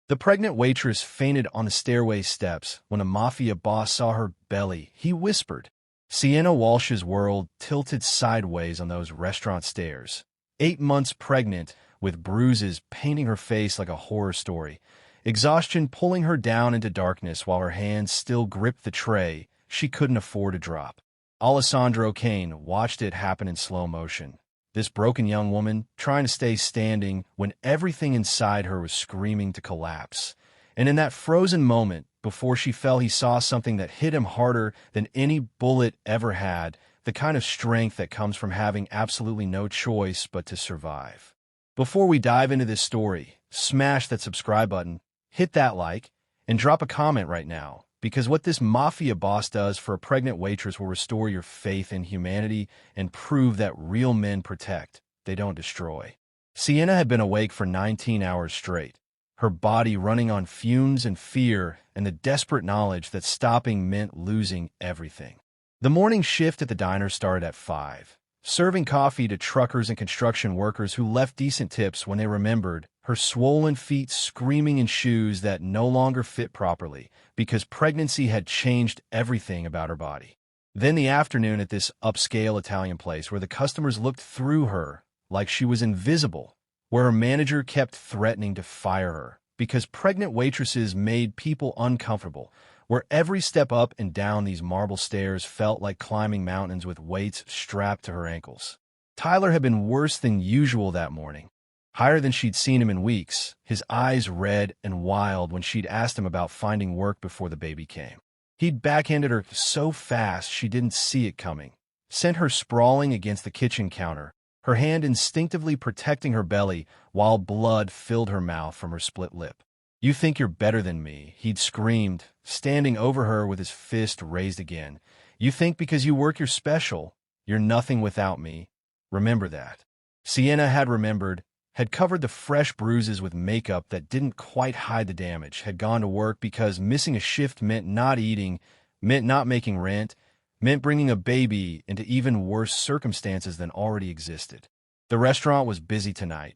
The pregnant waitress fainted on the stairway steps when a Mafia boss saw her belly. He whispered. Sienna Walsh's world tilted sideways on those restaurant stairs. 8 months pregnant, with bruises painting her face like a horror story. Exhaustion pulling her down into darkness while her hands still gripped the tray she couldn't afford to drop. Alessandro Kane watched it happen in slow motion. This broken young woman trying to stay standing when everything inside her was screaming to collapse. And in that frozen moment, before she fell, he saw something that hit him harder than any bullet ever had, the kind of strength that comes from having absolutely no choice but to survive. Before we dive into this story, smash that subscribe button, hit that like, and drop a comment right now, because what this Mafia boss does for a pregnant waitress will restore your faith in humanity and prove that real men protect, they don't destroy. Sienna had been awake for 19 hours straight, her body running on fumes and fear and the desperate knowledge that stopping meant losing everything. The morning shift at the diner started at 5, serving coffee to truckers and construction workers who left decent tips when they remembered, her swollen feet screaming in shoes that no longer fit properly because pregnancy had changed everything about her body. Then the afternoon at this upscale Italian place where the customers looked through her like she was invisible, where her manager kept threatening to fire her because pregnant waitresses made people uncomfortable, where every step up and down these marble stairs felt like climbing mountains with weights strapped to her ankles. Tyler had been worse than usual that morning. Higher than she'd seen him in weeks, his eyes red and wild when she'd asked him about finding work before the baby came. He'd backhanded her so fast she didn't see it coming, sent her sprawling against the kitchen counter, her hand instinctively protecting her belly while blood filled her mouth from her split lip. "You think you're better than me," he'd screamed, standing over her with his fist raised again. "You think because you work you're special, you're nothing without me. Remember that." Sienna had remembered, had covered the fresh bruises with makeup that didn't quite hide the damage, had gone to work because missing a shift meant not eating, meant not making rent, meant bringing a baby into even worse circumstances than already existed. The restaurant was busy tonight.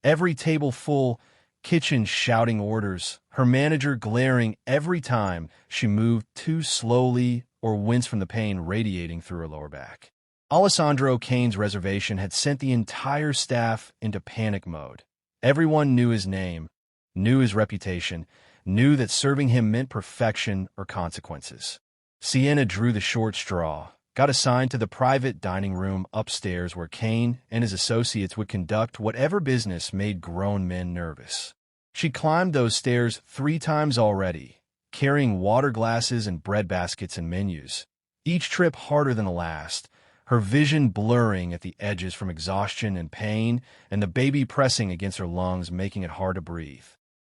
Every table full, kitchen shouting orders, her manager glaring every time she moved too slowly or winced from the pain radiating through her lower back. Alessandro Kane's reservation had sent the entire staff into panic mode. Everyone knew his name, knew his reputation, knew that serving him meant perfection or consequences. Sienna drew the short straw, got assigned to the private dining room upstairs where Kane and his associates would conduct whatever business made grown men nervous. She climbed those stairs 3 times already, carrying water glasses and bread baskets and menus, each trip harder than the last, her vision blurring at the edges from exhaustion and pain, and the baby pressing against her lungs, making it hard to breathe.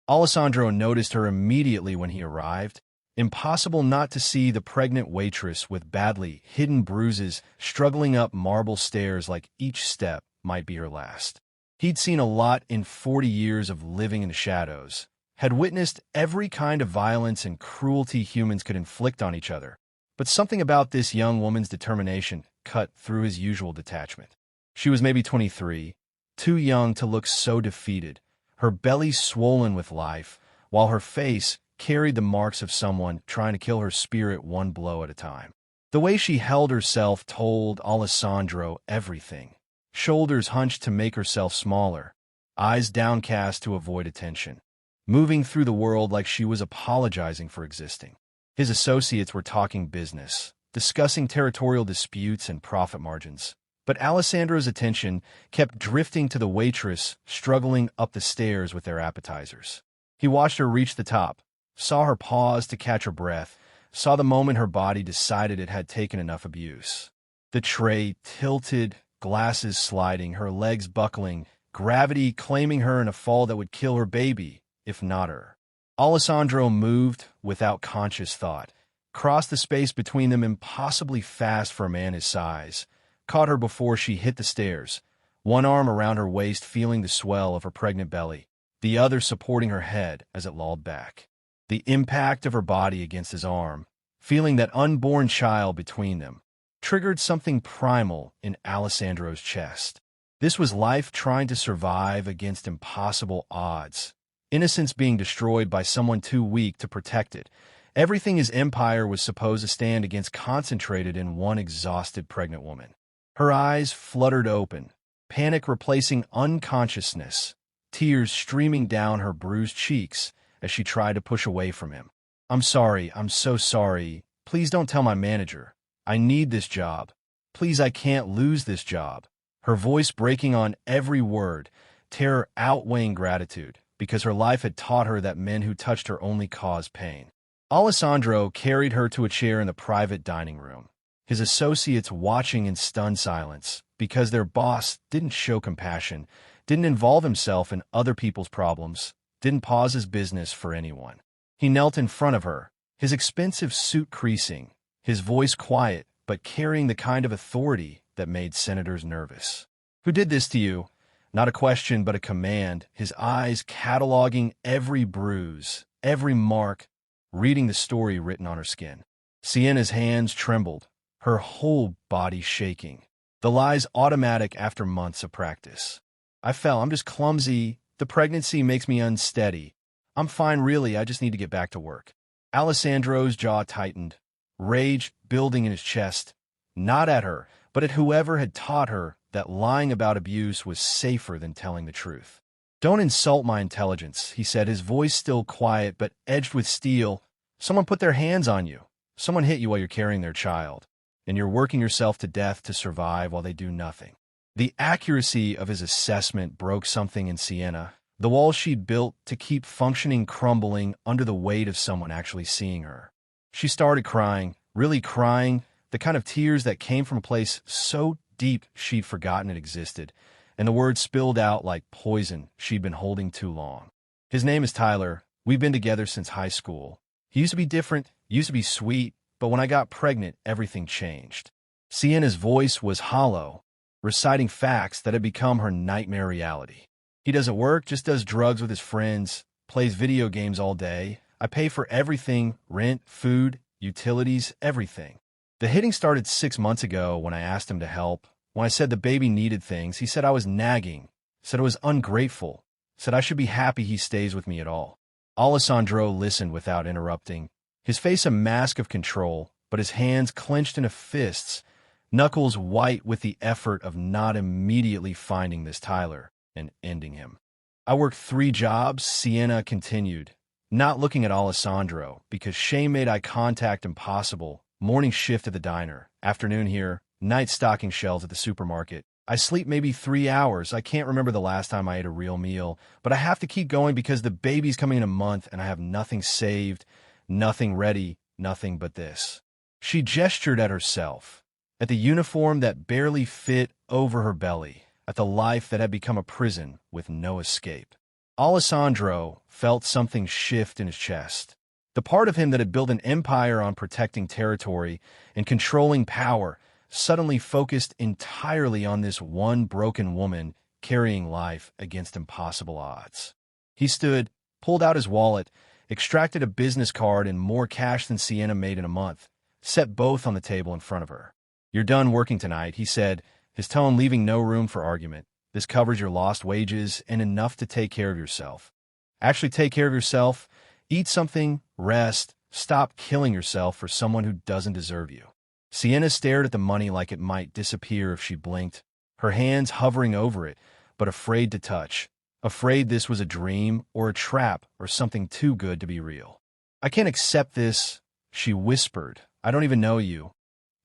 Alessandro noticed her immediately when he arrived. Impossible not to see the pregnant waitress with badly hidden bruises struggling up marble stairs like each step might be her last. He'd seen a lot in 40 years of living in the shadows, had witnessed every kind of violence and cruelty humans could inflict on each other, but something about this young woman's determination cut through his usual detachment. She was maybe 23, too young to look so defeated, her belly swollen with life, while her face carried the marks of someone trying to kill her spirit one blow at a time. The way she held herself told Alessandro everything. Shoulders hunched to make herself smaller, eyes downcast to avoid attention, moving through the world like she was apologizing for existing. His associates were talking business, discussing territorial disputes and profit margins, but Alessandro's attention kept drifting to the waitress struggling up the stairs with their appetizers. He watched her reach the top, saw her pause to catch her breath, saw the moment her body decided it had taken enough abuse. The tray tilted, glasses sliding, her legs buckling, gravity claiming her in a fall that would kill her baby, if not her. Alessandro moved without conscious thought, crossed the space between them impossibly fast for a man his size, caught her before she hit the stairs, one arm around her waist feeling the swell of her pregnant belly, the other supporting her head as it lolled back. The impact of her body against his arm, feeling that unborn child between them, triggered something primal in Alessandro's chest. This was life trying to survive against impossible odds, innocence being destroyed by someone too weak to protect it. Everything his empire was supposed to stand against concentrated in one exhausted pregnant woman. Her eyes fluttered open, panic replacing unconsciousness, tears streaming down her bruised cheeks as she tried to push away from him. I'm sorry, I'm so sorry. Please don't tell my manager. I need this job. Please, I can't lose this job. Her voice breaking on every word, terror outweighing gratitude, because her life had taught her that men who touched her only caused pain. Alessandro carried her to a chair in the private dining room, his associates watching in stunned silence, because their boss didn't show compassion, didn't involve himself in other people's problems, didn't pause his business for anyone. He knelt in front of her, his expensive suit creasing, his voice quiet but carrying the kind of authority that made senators nervous. Who did this to you? Not a question, but a command, his eyes cataloging every bruise, every mark, reading the story written on her skin. Sienna's hands trembled, her whole body shaking. The lies automatic after months of practice. I fell, I'm just clumsy, the pregnancy makes me unsteady. I'm fine really, I just need to get back to work. Alessandro's jaw tightened, rage building in his chest, not at her, but at whoever had taught her that lying about abuse was safer than telling the truth. Don't insult my intelligence, he said, his voice still quiet but edged with steel. Someone put their hands on you. Someone hit you while you're carrying their child, and you're working yourself to death to survive while they do nothing. The accuracy of his assessment broke something in Sienna, the walls she'd built to keep functioning crumbling under the weight of someone actually seeing her. She started crying, really crying, the kind of tears that came from a place so deep she'd forgotten it existed, and the words spilled out like poison she'd been holding too long. His name is Tyler. We've been together since high school. He used to be different, used to be sweet, but when I got pregnant, everything changed. Sienna's voice was hollow, reciting facts that had become her nightmare reality. He doesn't work, just does drugs with his friends, plays video games all day. I pay for everything, rent, food, utilities, everything. The hitting started 6 months ago when I asked him to help. When I said the baby needed things, he said I was nagging, said I was ungrateful, said I should be happy he stays with me at all. Alessandro listened without interrupting, his face a mask of control, but his hands clenched into fists, knuckles white with the effort of not immediately finding this Tyler and ending him. I worked 3 jobs, Sienna continued, not looking at Alessandro because shame made eye contact impossible. Morning shift at the diner, afternoon here, night stocking shelves at the supermarket. I sleep maybe 3 hours. I can't remember the last time I ate a real meal, but I have to keep going because the baby's coming in a month and I have nothing saved, nothing ready, nothing but this. She gestured at herself, at the uniform that barely fit over her belly, at the life that had become a prison with no escape. Alessandro felt something shift in his chest. The part of him that had built an empire on protecting territory and controlling power suddenly focused entirely on this one broken woman carrying life against impossible odds. He stood, pulled out his wallet, extracted a business card and more cash than Sienna made in a month, set both on the table in front of her. You're done working tonight, he said, his tone leaving no room for argument. This covers your lost wages and enough to take care of yourself. Actually take care of yourself. Eat something, rest, stop killing yourself for someone who doesn't deserve you. Sienna stared at the money like it might disappear if she blinked, her hands hovering over it, but afraid to touch, afraid this was a dream or a trap or something too good to be real. I can't accept this, she whispered. I don't even know you.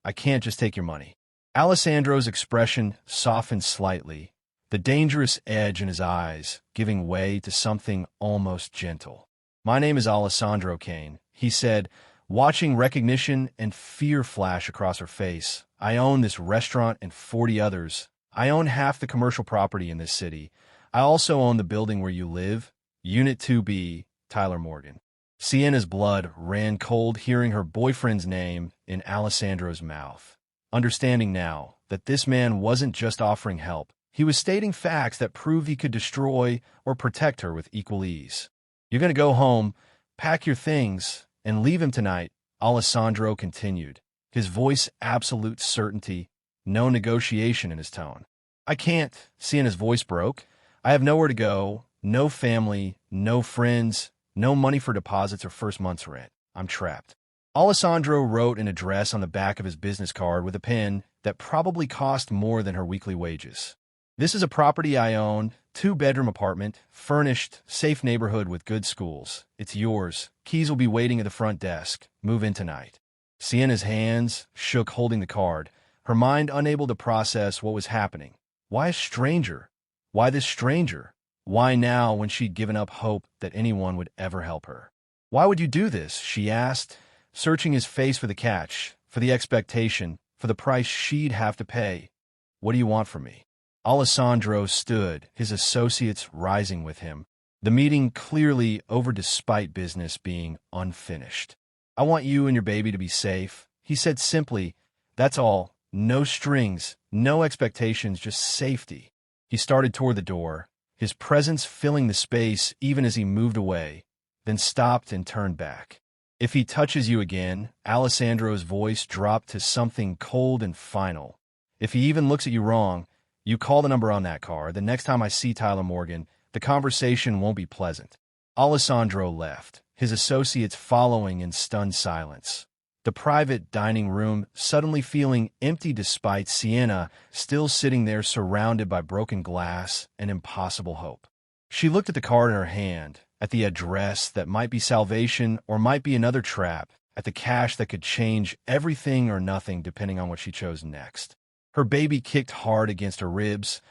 I can't just take your money. Alessandro's expression softened slightly, the dangerous edge in his eyes giving way to something almost gentle. My name is Alessandro Kane, he said, watching recognition and fear flash across her face. I own this restaurant and 40 others. I own half the commercial property in this city. I also own the building where you live, Unit 2B, Tyler Morgan. Sienna's blood ran cold hearing her boyfriend's name in Alessandro's mouth, understanding now that this man wasn't just offering help. He was stating facts that proved he could destroy or protect her with equal ease. You're going to go home, pack your things, and leave him tonight, Alessandro continued, his voice absolute certainty, no negotiation in his tone. I can't, Sienna's voice broke. I have nowhere to go, No family, no friends, no money for deposits or first month's rent. I'm trapped. Alessandro wrote an address on the back of his business card with a pen that probably cost more than her weekly wages. This is a property I own, 2-bedroom apartment, furnished, safe neighborhood with good schools. It's yours. Keys will be waiting at the front desk. Move in tonight. Sienna's hands shook holding the card, her mind unable to process what was happening. Why a stranger? Why this stranger? Why now when she'd given up hope that anyone would ever help her? Why would you do this? She asked, searching his face for the catch, for the expectation, for the price she'd have to pay. What do you want from me? Alessandro stood, his associates rising with him, the meeting clearly over despite business being unfinished. I want you and your baby to be safe, he said simply. That's all. No strings, no expectations, just safety. He started toward the door, his presence filling the space even as he moved away, then stopped and turned back. If he touches you again, Alessandro's voice dropped to something cold and final. If he even looks at you wrong, you call the number on that card. The next time I see Tyler Morgan, the conversation won't be pleasant. Alessandro left, his associates following in stunned silence. The private dining room suddenly feeling empty despite Sienna still sitting there surrounded by broken glass and impossible hope. She looked at the card in her hand, at the address that might be salvation or might be another trap, at the cash that could change everything or nothing depending on what she chose next. Her baby kicked hard against her ribs,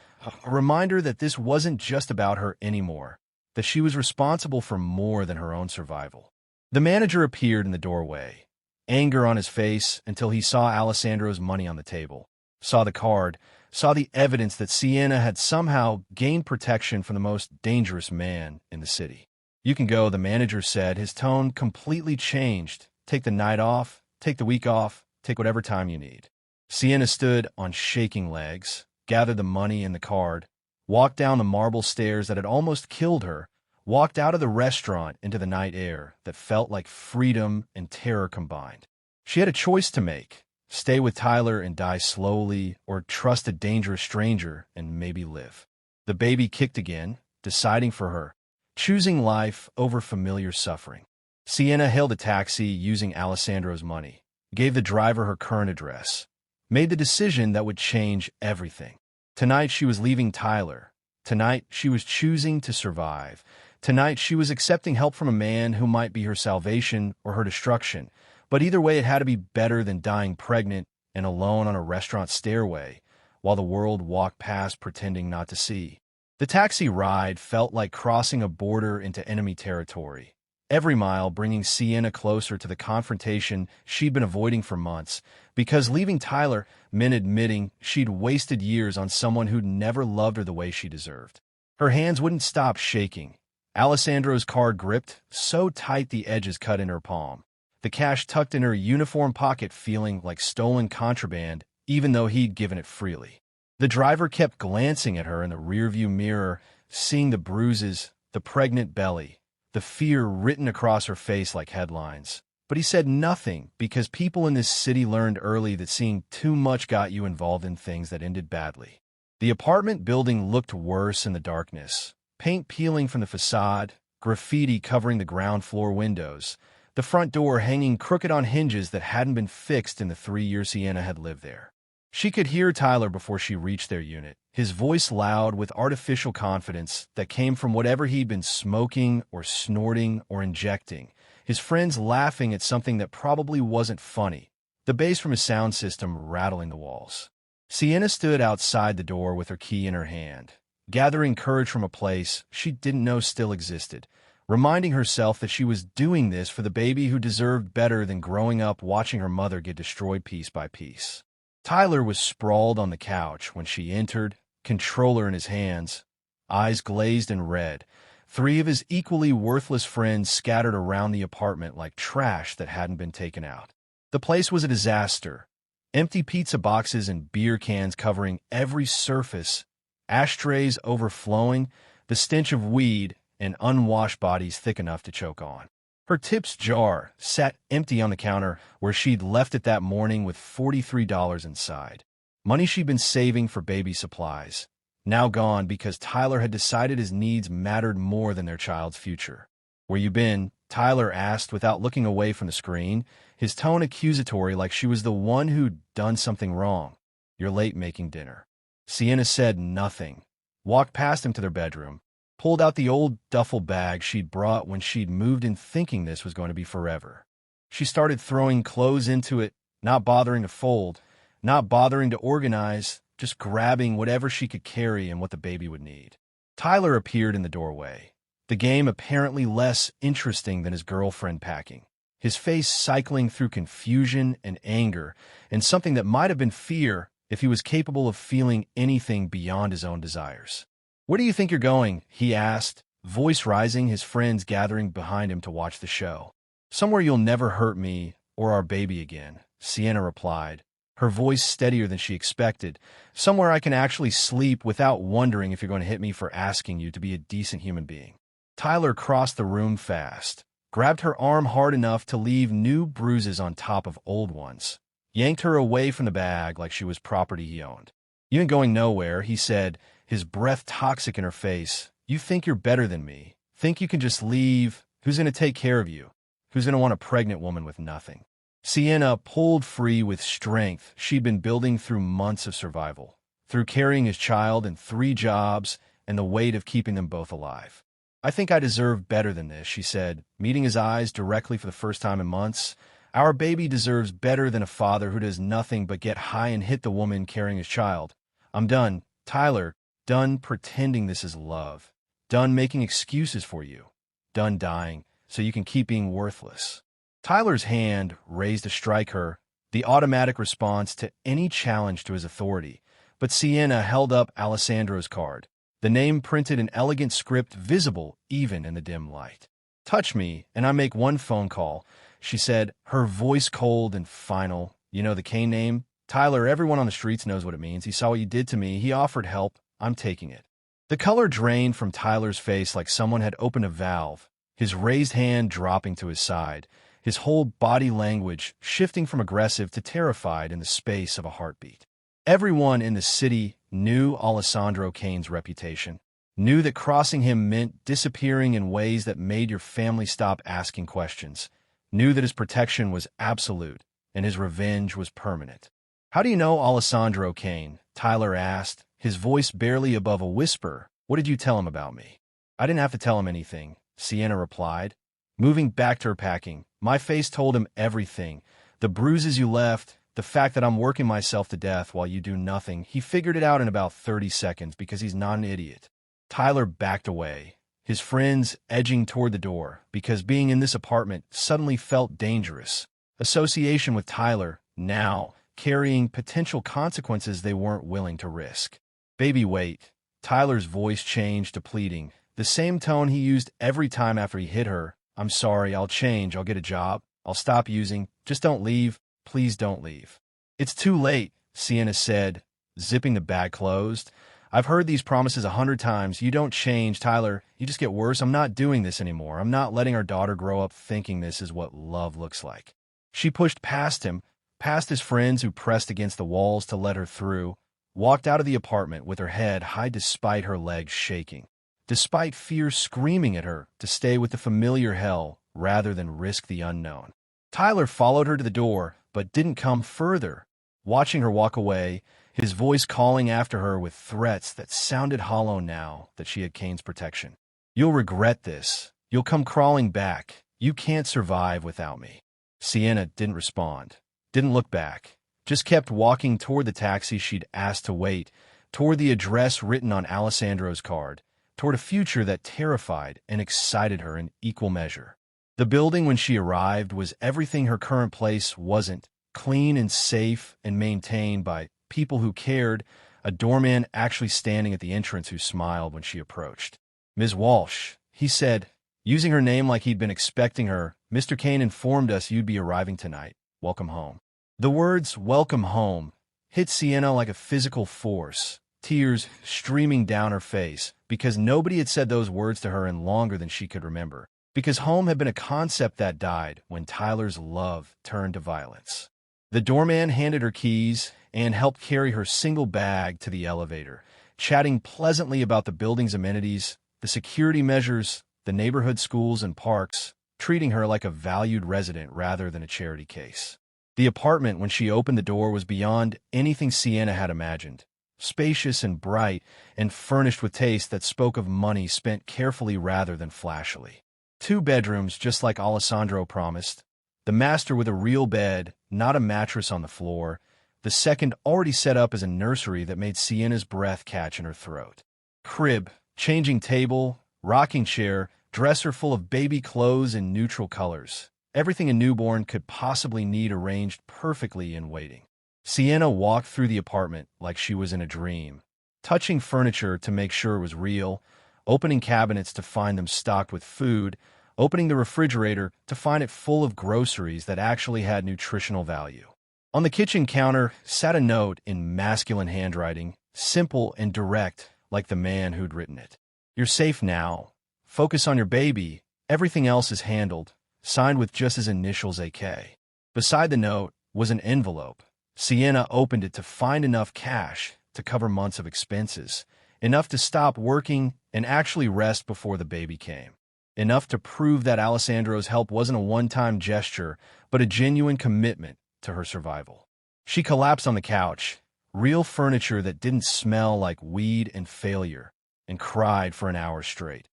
a reminder that this wasn't just about her anymore, that she was responsible for more than her own survival. The manager appeared in the doorway, anger on his face until he saw Alessandro's money on the table, saw the card, saw the evidence that Sienna had somehow gained protection from the most dangerous man in the city. You can go, the manager said, his tone completely changed. Take the night off, take the week off, take whatever time you need. Sienna stood on shaking legs, gathered the money and the card, walked down the marble stairs that had almost killed her, walked out of the restaurant into the night air that felt like freedom and terror combined. She had a choice to make: stay with Tyler and die slowly, or trust a dangerous stranger and maybe live. The baby kicked again, deciding for her, choosing life over familiar suffering. Sienna hailed a taxi using Alessandro's money, gave the driver her current address, made the decision that would change everything. Tonight she was leaving Tyler. Tonight she was choosing to survive. Tonight she was accepting help from a man who might be her salvation or her destruction. But either way, it had to be better than dying pregnant and alone on a restaurant stairway while the world walked past pretending not to see. The taxi ride felt like crossing a border into enemy territory. Every mile bringing Sienna closer to the confrontation she'd been avoiding for months, because leaving Tyler meant admitting she'd wasted years on someone who'd never loved her the way she deserved. Her hands wouldn't stop shaking. Alessandro's card gripped so tight the edges cut in her palm, the cash tucked in her uniform pocket feeling like stolen contraband even though he'd given it freely. The driver kept glancing at her in the rearview mirror, seeing the bruises, the pregnant belly, the fear written across her face like headlines. But he said nothing because people in this city learned early that seeing too much got you involved in things that ended badly. The apartment building looked worse in the darkness. Paint peeling from the facade, graffiti covering the ground floor windows, the front door hanging crooked on hinges that hadn't been fixed in the 3 years Sienna had lived there. She could hear Tyler before she reached their unit, his voice loud with artificial confidence that came from whatever he'd been smoking or snorting or injecting, his friends laughing at something that probably wasn't funny, the bass from his sound system rattling the walls. Sienna stood outside the door with her key in her hand, gathering courage from a place she didn't know still existed, reminding herself that she was doing this for the baby who deserved better than growing up watching her mother get destroyed piece by piece. Tyler was sprawled on the couch when she entered, controller in his hands, eyes glazed and red, 3 of his equally worthless friends scattered around the apartment like trash that hadn't been taken out. The place was a disaster. Empty pizza boxes and beer cans covering every surface, ashtrays overflowing, the stench of weed, and unwashed bodies thick enough to choke on. Her tips jar sat empty on the counter where she'd left it that morning with $43 inside. Money she'd been saving for baby supplies. now gone because Tyler had decided his needs mattered more than their child's future. "Where you been?" Tyler asked without looking away from the screen, his tone accusatory like she was the one who'd done something wrong. "You're late making dinner." Sienna said nothing, walked past him to their bedroom, pulled out the old duffel bag she'd brought when she'd moved in thinking this was going to be forever. She started throwing clothes into it, not bothering to fold, not bothering to organize, just grabbing whatever she could carry and what the baby would need. Tyler appeared in the doorway, the game apparently less interesting than his girlfriend packing, his face cycling through confusion and anger and something that might have been fear if he was capable of feeling anything beyond his own desires. "Where do you think you're going?" he asked, voice rising, his friends gathering behind him to watch the show. "Somewhere you'll never hurt me or our baby again," Sienna replied, her voice steadier than she expected. "Somewhere I can actually sleep without wondering if you're going to hit me for asking you to be a decent human being." Tyler crossed the room fast, grabbed her arm hard enough to leave new bruises on top of old ones, yanked her away from the bag like she was property he owned. "You ain't going nowhere," he said, his breath toxic in her face. "You think you're better than me? Think you can just leave? Who's going to take care of you? Who's going to want a pregnant woman with nothing?" Sienna pulled free with strength she'd been building through months of survival, through carrying his child and 3 jobs and the weight of keeping them both alive. "I think I deserve better than this," she said, meeting his eyes directly for the first time in months. "Our baby deserves better than a father who does nothing but get high and hit the woman carrying his child. I'm done, Tyler, done pretending this is love, done making excuses for you, done dying so you can keep being worthless." Tyler's hand raised to strike her, the automatic response to any challenge to his authority, but Sienna held up Alessandro's card, the name printed in elegant script visible even in the dim light. "Touch me, and I make one phone call," she said, her voice cold and final. "You know the Kane name? Tyler, everyone on the streets knows what it means. He saw what you did to me. He offered help. I'm taking it." The color drained from Tyler's face like someone had opened a valve, his raised hand dropping to his side, his whole body language shifting from aggressive to terrified in the space of a heartbeat. Everyone in the city knew Alessandro Kane's reputation, knew that crossing him meant disappearing in ways that made your family stop asking questions, knew that his protection was absolute and his revenge was permanent. "How do you know Alessandro Kane?" Tyler asked, his voice barely above a whisper. "What did you tell him about me?" "I didn't have to tell him anything," Sienna replied, moving back to her packing. "My face told him everything. The bruises you left, the fact that I'm working myself to death while you do nothing. He figured it out in about 30 seconds because he's not an idiot." Tyler backed away, his friends edging toward the door because being in this apartment suddenly felt dangerous. Association with Tyler, now, carrying potential consequences they weren't willing to risk. "Baby, wait." Tyler's voice changed to pleading, the same tone he used every time after he hit her. "I'm sorry, I'll change, I'll get a job, I'll stop using, just don't leave. Please don't leave." "It's too late," Sienna said, zipping the bag closed. "I've heard these promises 100 times. You don't change, Tyler. You just get worse. I'm not doing this anymore. I'm not letting our daughter grow up thinking this is what love looks like." She pushed past him, past his friends who pressed against the walls to let her through, walked out of the apartment with her head high despite her legs shaking, despite fear screaming at her to stay with the familiar hell rather than risk the unknown. Tyler followed her to the door, but didn't come further, watching her walk away, his voice calling after her with threats that sounded hollow now that she had Kane's protection. "You'll regret this. You'll come crawling back. You can't survive without me." Sienna didn't respond, didn't look back, just kept walking toward the taxi she'd asked to wait, toward the address written on Alessandro's card, toward a future that terrified and excited her in equal measure. The building when she arrived was everything her current place wasn't, clean and safe and maintained by people who cared, a doorman actually standing at the entrance who smiled when she approached. "Ms. Walsh," he said, using her name like he'd been expecting her. "Mr. Kane informed us you'd be arriving tonight. Welcome home." The words "welcome home" hit Sienna like a physical force, tears streaming down her face, because nobody had said those words to her in longer than she could remember, because home had been a concept that died when Tyler's love turned to violence. The doorman handed her keys and helped carry her single bag to the elevator, chatting pleasantly about the building's amenities, the security measures, the neighborhood schools and parks, treating her like a valued resident rather than a charity case. The apartment, when she opened the door, was beyond anything Sienna had imagined. Spacious and bright, and furnished with taste that spoke of money spent carefully rather than flashily. 2 bedrooms, just like Alessandro promised. The master with a real bed, not a mattress on the floor. The second already set up as a nursery that made Sienna's breath catch in her throat. Crib, changing table, rocking chair, dresser full of baby clothes in neutral colors. Everything a newborn could possibly need arranged perfectly in waiting. Sienna walked through the apartment like she was in a dream, touching furniture to make sure it was real, opening cabinets to find them stocked with food, opening the refrigerator to find it full of groceries that actually had nutritional value. On the kitchen counter sat a note in masculine handwriting, simple and direct like the man who'd written it. "You're safe now. Focus on your baby. Everything else is handled," signed with just his initials AK. Beside the note was an envelope. Sienna opened it to find enough cash to cover months of expenses, enough to stop working and actually rest before the baby came, enough to prove that Alessandro's help wasn't a one-time gesture, but a genuine commitment to her survival. She collapsed on the couch, real furniture that didn't smell like weed and failure, and cried for an hour straight,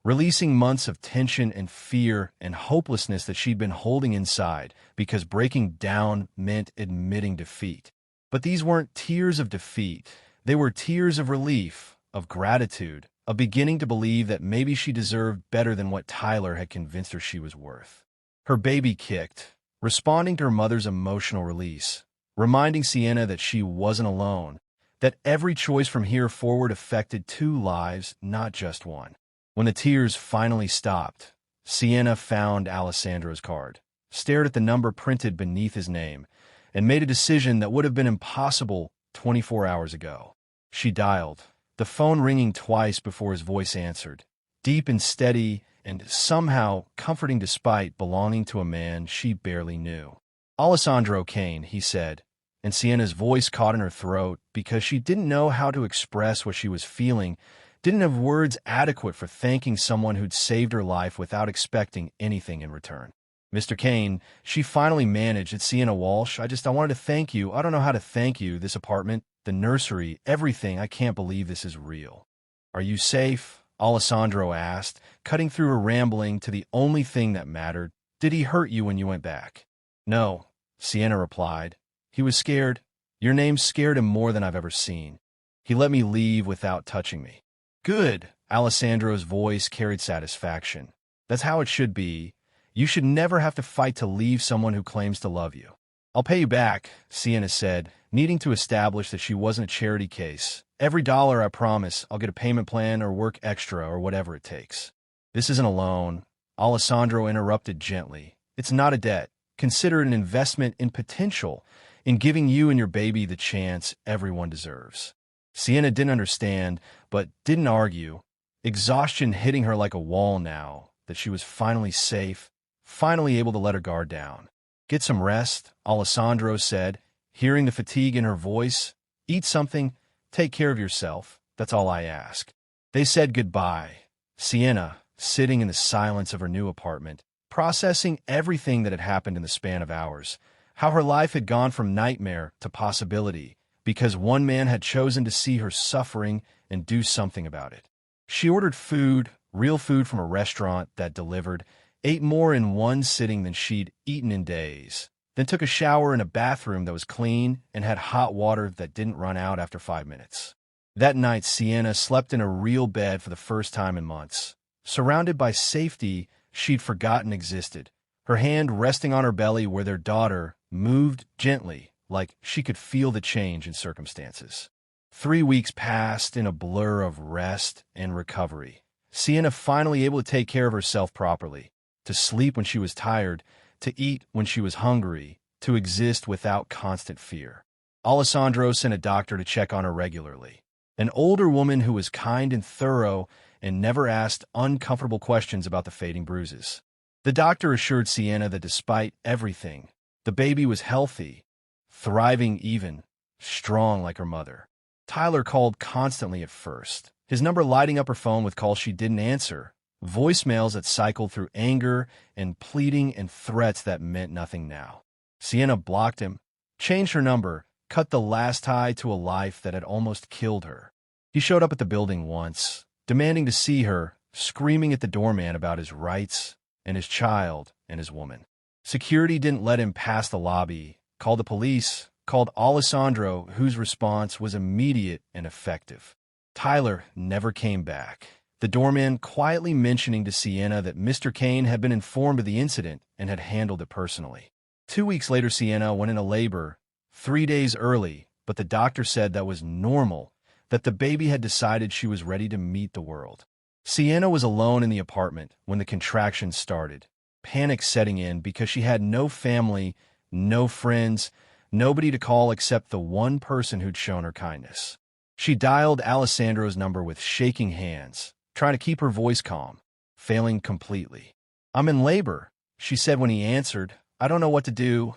releasing months of tension and fear and hopelessness that she'd been holding inside because breaking down meant admitting defeat. But these weren't tears of defeat. They were tears of relief, of gratitude, of beginning to believe that maybe she deserved better than what Tyler had convinced her she was worth. Her baby kicked, responding to her mother's emotional release, reminding Sienna that she wasn't alone, that every choice from here forward affected 2 lives, not just one. When the tears finally stopped, Sienna found Alessandro's card, stared at the number printed beneath his name, and made a decision that would have been impossible 24 hours ago. She dialed, the phone ringing twice before his voice answered, deep and steady and somehow comforting despite belonging to a man she barely knew. "Alessandro Kane," he said, and Sienna's voice caught in her throat because she didn't know how to express what she was feeling, didn't have words adequate for thanking someone who'd saved her life without expecting anything in return. "Mr. Kane," she finally managed. "It's Sienna Walsh. I wanted to thank you. I don't know how to thank you. This apartment, the nursery, everything. I can't believe this is real." "Are you safe?" Alessandro asked, cutting through her rambling to the only thing that mattered. "Did he hurt you when you went back?" "No," Sienna replied. "He was scared. Your name scared him more than I've ever seen. He let me leave without touching me." "Good." Alessandro's voice carried satisfaction. "That's how it should be. You should never have to fight to leave someone who claims to love you." "I'll pay you back," Sienna said, needing to establish that she wasn't a charity case. "Every dollar, I promise. I'll get a payment plan or work extra or whatever it takes." "This isn't a loan," Alessandro interrupted gently. "It's not a debt. Consider it an investment in potential, in giving you and your baby the chance everyone deserves." Sienna didn't understand, but didn't argue, exhaustion hitting her like a wall now that she was finally safe, finally able to let her guard down. "Get some rest," Alessandro said, hearing the fatigue in her voice. "Eat something, take care of yourself. That's all I ask." They said goodbye. Sienna, sitting in the silence of her new apartment, processing everything that had happened in the span of hours, how her life had gone from nightmare to possibility, because one man had chosen to see her suffering and do something about it. She ordered food, real food from a restaurant that delivered, ate more in one sitting than she'd eaten in days, then took a shower in a bathroom that was clean and had hot water that didn't run out after 5 minutes. That night, Sienna slept in a real bed for the first time in months, surrounded by safety she'd forgotten existed, her hand resting on her belly where their daughter moved gently, like she could feel the change in circumstances. 3 weeks passed in a blur of rest and recovery. Sienna finally able to take care of herself properly, to sleep when she was tired, to eat when she was hungry, to exist without constant fear. Alessandro sent a doctor to check on her regularly, an older woman who was kind and thorough and never asked uncomfortable questions about the fading bruises. The doctor assured Sienna that despite everything, the baby was healthy, thriving even, strong like her mother. Tyler called constantly at first, his number lighting up her phone with calls she didn't answer, voicemails that cycled through anger and pleading and threats that meant nothing now. Sienna blocked him, changed her number, cut the last tie to a life that had almost killed her. He showed up at the building once, demanding to see her, screaming at the doorman about his rights and his child and his woman. Security didn't let him pass the lobby, called the police, called Alessandro, whose response was immediate and effective. Tyler never came back, the doorman quietly mentioning to Sienna that Mr. Kane had been informed of the incident and had handled it personally. 2 weeks later, Sienna went into labor, 3 days early, but the doctor said that was normal, that the baby had decided she was ready to meet the world. Sienna was alone in the apartment when the contractions started, panic setting in because she had no family, no friends, nobody to call except the one person who'd shown her kindness. She dialed Alessandro's number with shaking hands, trying to keep her voice calm, failing completely. "I'm in labor," she said when he answered. "I don't know what to do.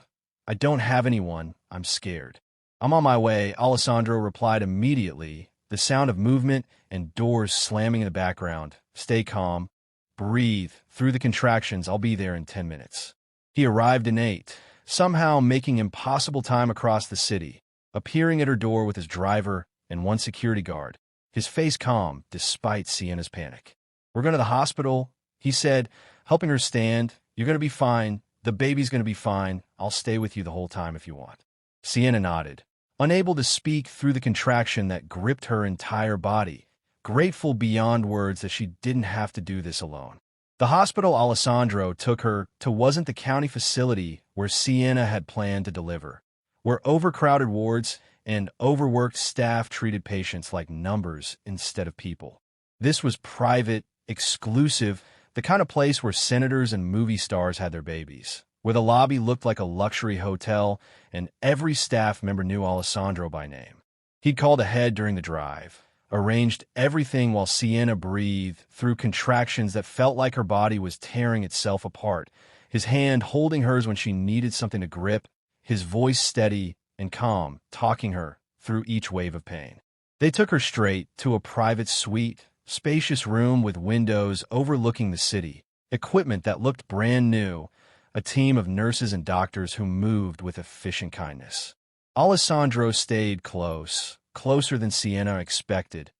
I don't have anyone. I'm scared." "I'm on my way," Alessandro replied immediately, the sound of movement and doors slamming in the background. "Stay calm. Breathe. Through the contractions, I'll be there in 10 minutes. He arrived in 8, somehow making impossible time across the city, appearing at her door with his driver and one security guard, his face calm despite Sienna's panic. "We're going to the hospital," he said, helping her stand. "You're going to be fine. The baby's going to be fine. I'll stay with you the whole time if you want." Sienna nodded, unable to speak through the contraction that gripped her entire body, grateful beyond words that she didn't have to do this alone. The hospital Alessandro took her to wasn't the county facility where Sienna had planned to deliver, where overcrowded wards and overworked staff treated patients like numbers instead of people. This was private, exclusive, the kind of place where senators and movie stars had their babies, where the lobby looked like a luxury hotel and every staff member knew Alessandro by name. He'd called ahead during the drive, arranged everything while Sienna breathed through contractions that felt like her body was tearing itself apart, his hand holding hers when she needed something to grip, his voice steady and calm, talking her through each wave of pain. They took her straight to a private suite, spacious room with windows overlooking the city, equipment that looked brand new, a team of nurses and doctors who moved with efficient kindness. Alessandro stayed close, closer than Sienna expected,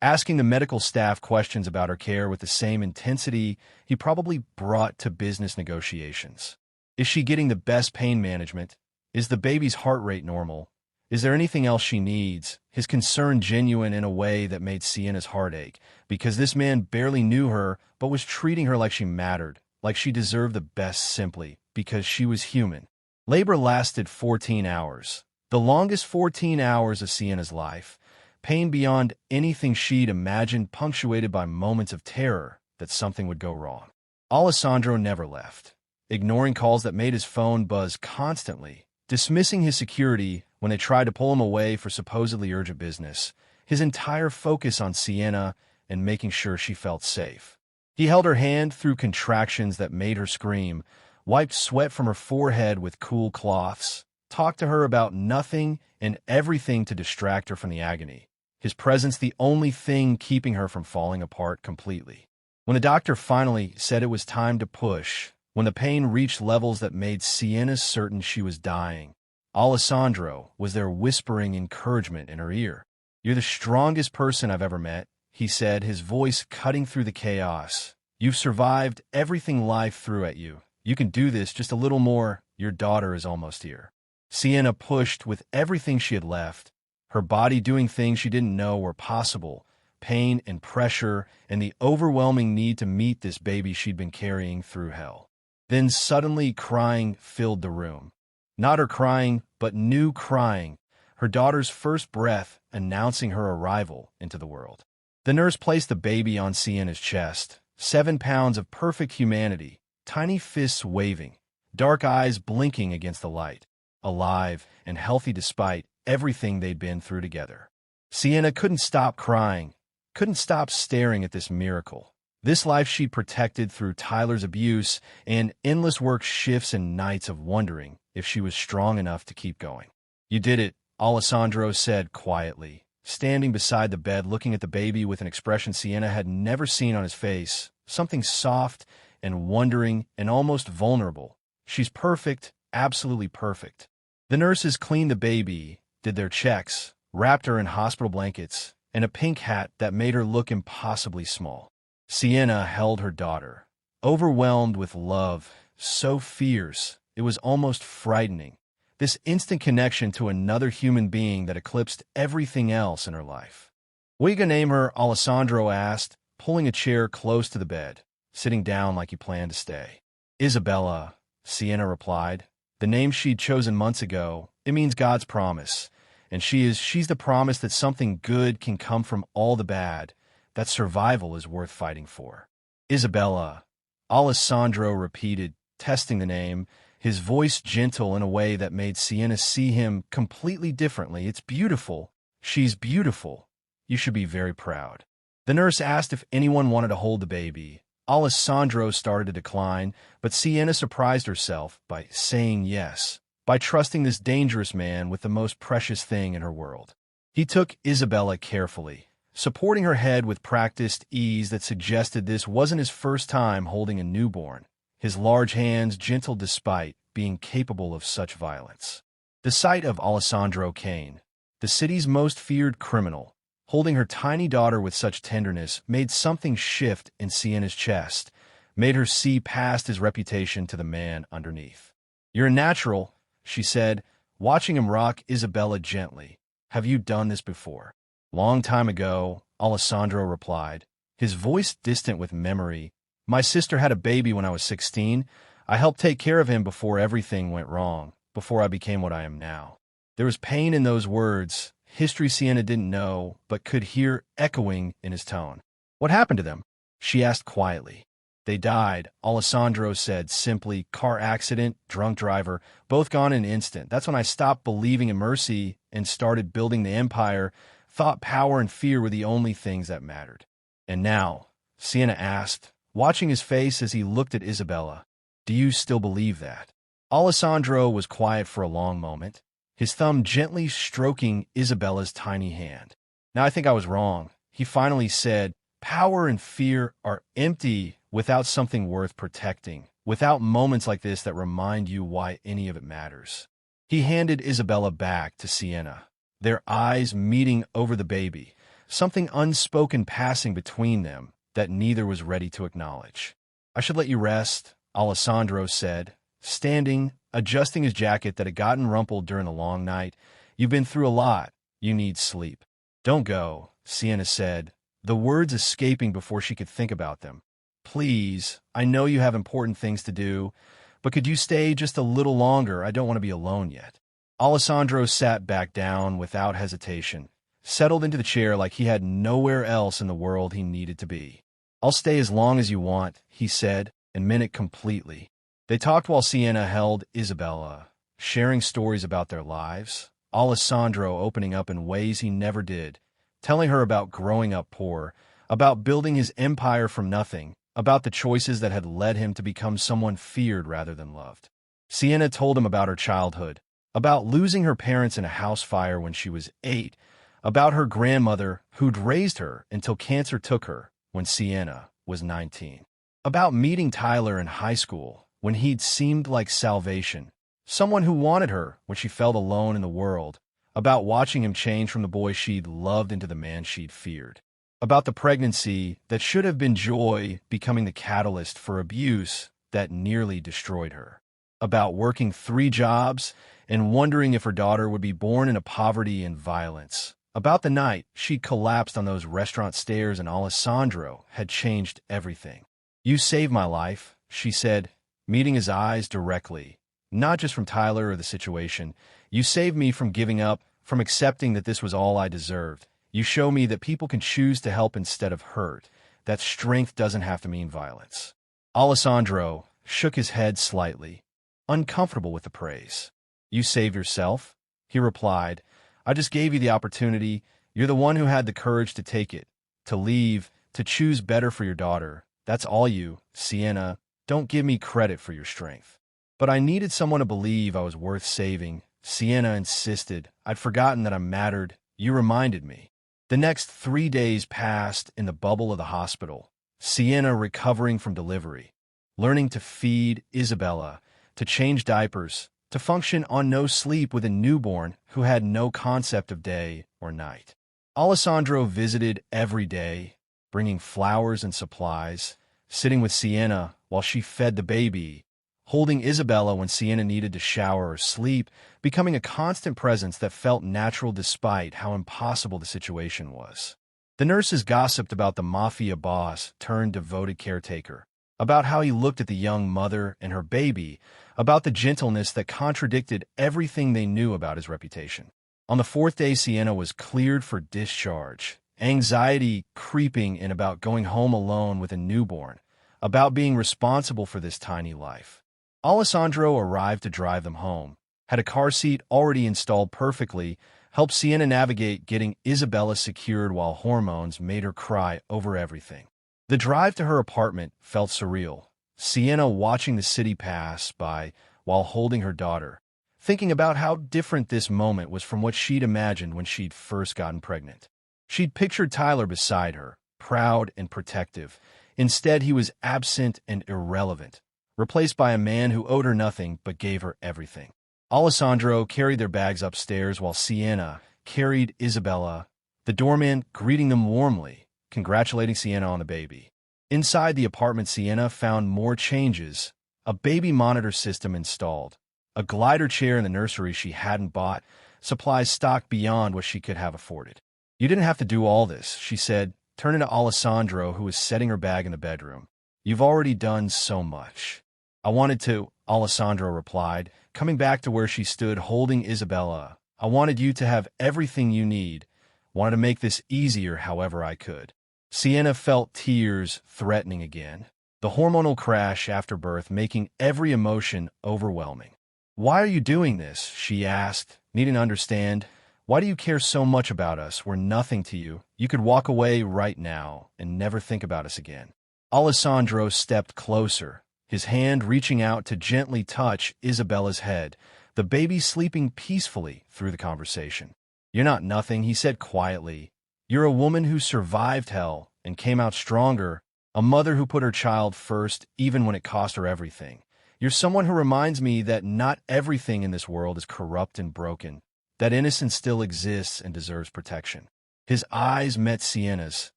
asking the medical staff questions about her care with the same intensity he probably brought to business negotiations. Is she getting the best pain management? Is the baby's heart rate normal? Is there anything else she needs? His concern genuine in a way that made Sienna's heart ache, because this man barely knew her but was treating her like she mattered, like she deserved the best simply because she was human. Labor lasted 14 hours, the longest 14 hours of Sienna's life, pain beyond anything she'd imagined, punctuated by moments of terror that something would go wrong. Alessandro never left, ignoring calls that made his phone buzz constantly, dismissing his security when they tried to pull him away for supposedly urgent business, his entire focus on Sienna and making sure she felt safe. He held her hand through contractions that made her scream, wiped sweat from her forehead with cool cloths, talked to her about nothing and everything to distract her from the agony, his presence the only thing keeping her from falling apart completely. When the doctor finally said it was time to push, when the pain reached levels that made Sienna certain she was dying, Alessandro was there whispering encouragement in her ear. "You're the strongest person I've ever met," he said, his voice cutting through the chaos. "You've survived everything life threw at you. You can do this, just a little more. Your daughter is almost here." Sienna pushed with everything she had left, her body doing things she didn't know were possible, pain and pressure and the overwhelming need to meet this baby she'd been carrying through hell. Then suddenly crying filled the room. Not her crying, but new crying, her daughter's first breath announcing her arrival into the world. The nurse placed the baby on Sienna's chest, 7 pounds of perfect humanity, tiny fists waving, dark eyes blinking against the light, alive and healthy despite everything they'd been through together. Sienna couldn't stop crying, couldn't stop staring at this miracle. This life she'd protected through Tyler's abuse and endless work shifts and nights of wondering if she was strong enough to keep going. "You did it," Alessandro said quietly, standing beside the bed looking at the baby with an expression Sienna had never seen on his face, something soft and wondering and almost vulnerable. She's perfect, absolutely perfect. The nurses cleaned the baby, did their checks, wrapped her in hospital blankets, and a pink hat that made her look impossibly small. Sienna held her daughter, overwhelmed with love, so fierce, it was almost frightening. This instant connection to another human being that eclipsed everything else in her life. "We gonna name her?" Alessandro asked, pulling a chair close to the bed, sitting down like he planned to stay. "Isabella," Sienna replied. The name she'd chosen months ago, it means God's promise. And she's the promise that something good can come from all the bad, that survival is worth fighting for. "Isabella," Alessandro repeated, testing the name, his voice gentle in a way that made Sienna see him completely differently. "It's beautiful. She's beautiful. You should be very proud." The nurse asked if anyone wanted to hold the baby. Alessandro started to decline, but Sienna surprised herself by saying yes, by trusting this dangerous man with the most precious thing in her world. He took Isabella carefully, supporting her head with practiced ease that suggested this wasn't his first time holding a newborn, his large hands gentle despite being capable of such violence. The sight of Alessandro Kane, the city's most feared criminal, holding her tiny daughter with such tenderness made something shift in Sienna's chest, made her see past his reputation to the man underneath. "You're a natural," she said, watching him rock Isabella gently. "Have you done this before?" "Long time ago," Alessandro replied, his voice distant with memory. "My sister had a baby when I was 16. I helped take care of him before everything went wrong, before I became what I am now." There was pain in those words, history Sienna didn't know, but could hear echoing in his tone. "What happened to them?" she asked quietly. "They died," Alessandro said simply. "Car accident, drunk driver, both gone in an instant. That's when I stopped believing in mercy and started building the empire, thought power and fear were the only things that mattered." "And now," Sienna asked, watching his face as he looked at Isabella, "do you still believe that?" Alessandro was quiet for a long moment, his thumb gently stroking Isabella's tiny hand. "Now I think I was wrong," he finally said. "Power and fear are empty without something worth protecting, without moments like this that remind you why any of it matters." He handed Isabella back to Sienna, their eyes meeting over the baby, something unspoken passing between them that neither was ready to acknowledge. "I should let you rest," Alessandro said, standing, adjusting his jacket that had gotten rumpled during the long night. "You've been through a lot. You need sleep." "Don't go," Sienna said, the words escaping before she could think about them. "Please, I know you have important things to do, but could you stay just a little longer? I don't want to be alone yet." Alessandro sat back down without hesitation, settled into the chair like he had nowhere else in the world he needed to be. "I'll stay as long as you want," he said, and meant it completely. They talked while Sienna held Isabella, sharing stories about their lives, Alessandro opening up in ways he never did, telling her about growing up poor, about building his empire from nothing, about the choices that had led him to become someone feared rather than loved. Sienna told him about her childhood, about losing her parents in a house fire when she was 8, about her grandmother who'd raised her until cancer took her when Sienna was 19, about meeting Tyler in high school when he'd seemed like salvation, someone who wanted her when she felt alone in the world, about watching him change from the boy she'd loved into the man she'd feared, about the pregnancy that should have been joy becoming the catalyst for abuse that nearly destroyed her, about working 3 jobs and wondering if her daughter would be born into poverty and violence, about the night she collapsed on those restaurant stairs and Alessandro had changed everything. "You saved my life," she said, meeting his eyes directly, "not just from Tyler or the situation. You saved me from giving up, from accepting that this was all I deserved. You show me that people can choose to help instead of hurt, that strength doesn't have to mean violence." Alessandro shook his head slightly, uncomfortable with the praise. "You saved yourself," he replied. "I just gave you the opportunity. You're the one who had the courage to take it, to leave, to choose better for your daughter. That's all you, Sienna. Don't give me credit for your strength." "But I needed someone to believe I was worth saving," Sienna insisted. "I'd forgotten that I mattered. You reminded me." The next 3 days passed in the bubble of the hospital, Sienna recovering from delivery, learning to feed Isabella, to change diapers, to function on no sleep with a newborn who had no concept of day or night. Alessandro visited every day, bringing flowers and supplies, sitting with Sienna while she fed the baby, holding Isabella when Sienna needed to shower or sleep, becoming a constant presence that felt natural despite how impossible the situation was. The nurses gossiped about the Mafia boss turned devoted caretaker, about how he looked at the young mother and her baby, about the gentleness that contradicted everything they knew about his reputation. On the 4th day, Sienna was cleared for discharge, anxiety creeping in about going home alone with a newborn, about being responsible for this tiny life. Alessandro arrived to drive them home, had a car seat already installed perfectly, helped Sienna navigate getting Isabella secured while hormones made her cry over everything. The drive to her apartment felt surreal, Sienna watching the city pass by while holding her daughter, thinking about how different this moment was from what she'd imagined when she'd first gotten pregnant. She'd pictured Tyler beside her, proud and protective. Instead, he was absent and irrelevant, replaced by a man who owed her nothing but gave her everything. Alessandro carried their bags upstairs while Sienna carried Isabella, the doorman greeting them warmly, congratulating Sienna on the baby. Inside the apartment, Sienna found more changes: a baby monitor system installed, a glider chair in the nursery she hadn't bought, supplies stocked beyond what she could have afforded. "You didn't have to do all this," she said, turning to Alessandro, who was setting her bag in the bedroom. "You've already done so much." "I wanted to," Alessandro replied, coming back to where she stood holding Isabella. "I wanted you to have everything you need, wanted to make this easier however I could." Sienna felt tears threatening again, the hormonal crash after birth making every emotion overwhelming. "Why are you doing this?" she asked, needing to understand. "Why do you care so much about us? We're nothing to you. You could walk away right now and never think about us again." Alessandro stepped closer, his hand reaching out to gently touch Isabella's head, the baby sleeping peacefully through the conversation. "You're not nothing," he said quietly. "You're a woman who survived hell and came out stronger, a mother who put her child first even when it cost her everything. You're someone who reminds me that not everything in this world is corrupt and broken, that innocence still exists and deserves protection." His eyes met Sienna's,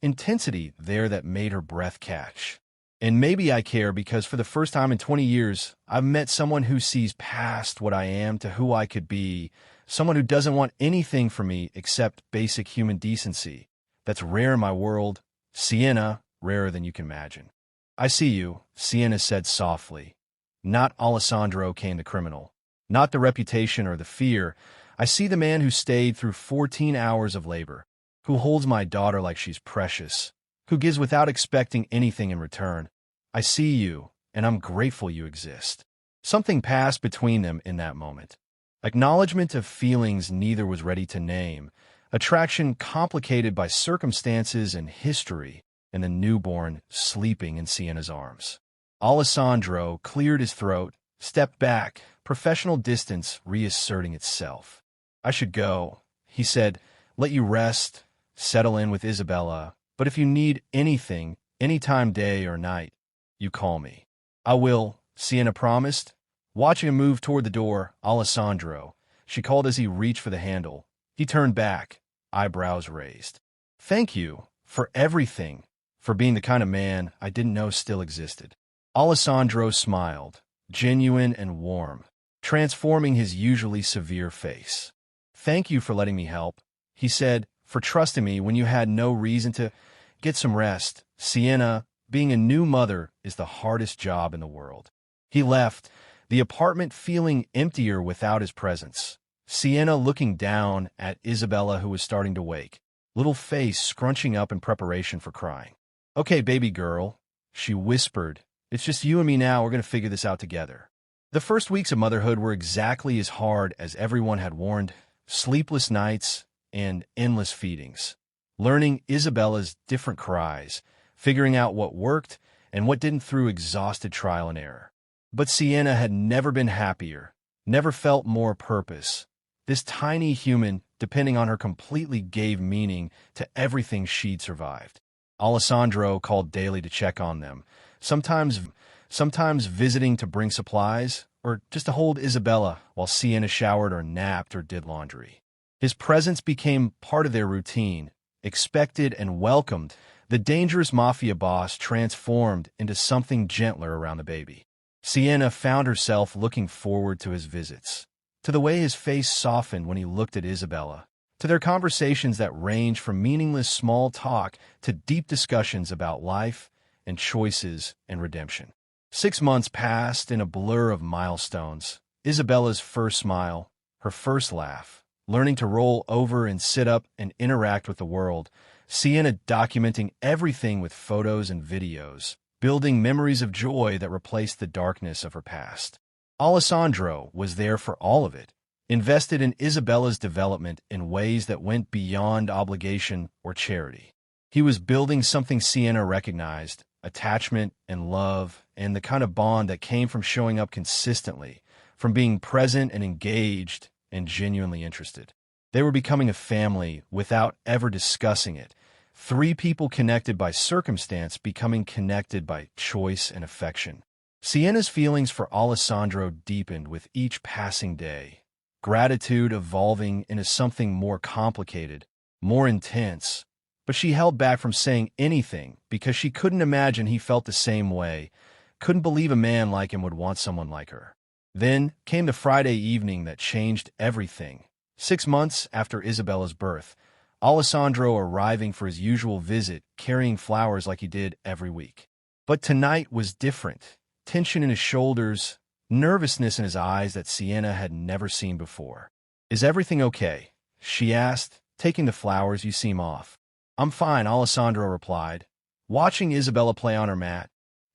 intensity there that made her breath catch. "And maybe I care because for the first time in 20 years, I've met someone who sees past what I am to who I could be, someone who doesn't want anything from me except basic human decency. That's rare in my world. Sienna, rarer than you can imagine." "I see you," Sienna said softly. "Not Alessandro came the criminal, not the reputation or the fear. I see the man who stayed through 14 hours of labor, who holds my daughter like she's precious, who gives without expecting anything in return. I see you, and I'm grateful you exist." Something passed between them in that moment. Acknowledgement of feelings neither was ready to name, attraction complicated by circumstances and history, and the newborn sleeping in Sienna's arms. Alessandro cleared his throat, stepped back, professional distance reasserting itself. "I should go," he said, "let you rest, settle in with Isabella, but if you need anything, anytime day or night, you call me." "I will," Sienna promised. Watching him move toward the door, "Alessandro," she called as he reached for the handle. He turned back, eyebrows raised. "Thank you for everything, for being the kind of man I didn't know still existed." Alessandro smiled, genuine and warm, transforming his usually severe face. "Thank you for letting me help," he said, "for trusting me when you had no reason to. Get some rest. Sienna, being a new mother is the hardest job in the world." He left, the apartment feeling emptier without his presence. Sienna looking down at Isabella, who was starting to wake, little face scrunching up in preparation for crying. "Okay, baby girl," she whispered. "It's just you and me now. We're going to figure this out together." The first weeks of motherhood were exactly as hard as everyone had warned. Sleepless nights and endless feedings. Learning Isabella's different cries, figuring out what worked and what didn't through exhausted trial and error. But Sienna had never been happier, never felt more purpose. This tiny human, depending on her, completely gave meaning to everything she'd survived. Alessandro called daily to check on them, sometimes visiting to bring supplies, or just to hold Isabella while Sienna showered or napped or did laundry. His presence became part of their routine, expected and welcomed. The dangerous mafia boss transformed into something gentler around the baby. Sienna found herself looking forward to his visits, to the way his face softened when he looked at Isabella, to their conversations that ranged from meaningless small talk to deep discussions about life and choices and redemption. 6 months passed in a blur of milestones. Isabella's first smile, her first laugh, learning to roll over and sit up and interact with the world, Sienna documenting everything with photos and videos, building memories of joy that replaced the darkness of her past. Alessandro was there for all of it, invested in Isabella's development in ways that went beyond obligation or charity. He was building something Sienna recognized, attachment and love, and the kind of bond that came from showing up consistently, from being present and engaged and genuinely interested. They were becoming a family without ever discussing it. 3 people connected by circumstance becoming connected by choice and affection. Sienna's feelings for Alessandro deepened with each passing day, gratitude evolving into something more complicated, more intense. But she held back from saying anything because she couldn't imagine he felt the same way, couldn't believe a man like him would want someone like her. Then came the Friday evening that changed everything. 6 months after Isabella's birth, Alessandro arriving for his usual visit, carrying flowers like he did every week. But tonight was different. Tension in his shoulders, nervousness in his eyes that Sienna had never seen before. "Is everything okay?" she asked, taking the flowers. "You seem off." "I'm fine," Alessandro replied, watching Isabella play on her mat.